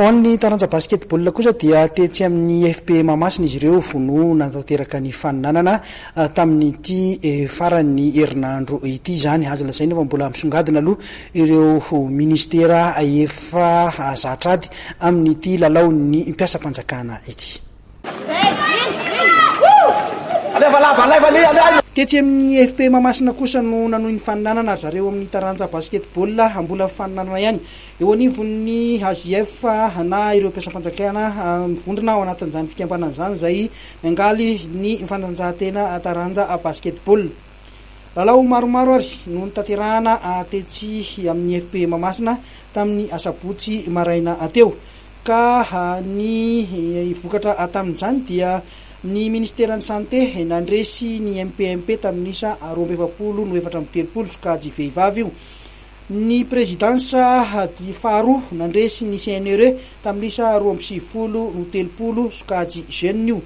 Ny taranja basketball kosa dia tetsy amin'ny FP Mamasina izy ireo vono natateraka ny faninanana tamin'ity farany herinandro ity zany. Azo lazaina fa mbola misongadina aloha ireo ministera efa zatrady amin'ity lalaon'ny mpiasam-panjakana ity. Tetsy amin'ny FP Mamasina kosa no nanohy ny faninanana zareo amin'ny taranja basketball mbola faninanana ihany. Eo anivon'ny asief na ireo mpiasam-panjakana mivondrona ao anatin'izany fikambanana izany zay miangaly ny fandanjahantena taranja basketball. Lalao maromaro ary no nitaterahana tetsy amin'ny FP Mamasina tamin'ny asabotsy maraina teo ka ny vokatra tamin'izany dia ny ministera ny santé nandresy ny MPMP tamin'isa 27 sokajy vehivavy io. Ny présidansa di faharoa nandresy ny CNRE tamin'isa 27 sokajy jeune io.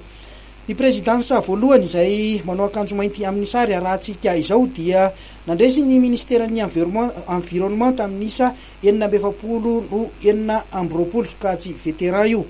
Ny présidansa voalohany izay manao akanjo mainty amin'ny sary arahantsika izao dia nandresy ny ministera ny environnement tamin'isa 29 sokajy vetera io.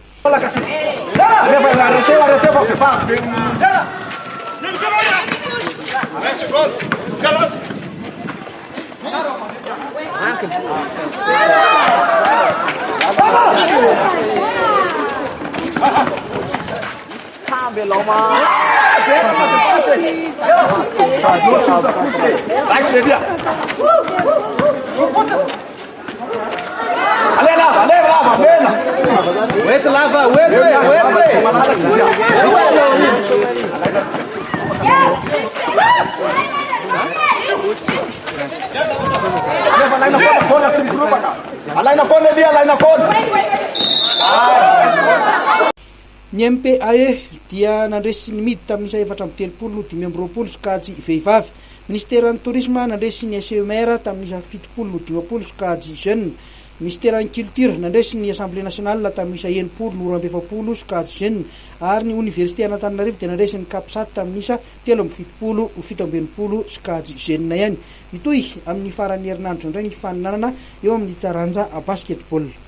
Ny MPAE dia nandresy ny midy tamin'isa 430 sokajy vehivavy. Ministera ny tourisme nandresy ny SEMR tamin'isa 720 sokajy jeune. Ministera ny culture nandresy ny assemblée nationale tamin'isa 20 sokajy jeune ary ny université Antananarivo dia nandresy ny CAPSAT tamin'isa 720 sokajy jeune ihany. Itoy amin'ny farany herinandro indray ny faninanana eo amin'ny taranja basketball.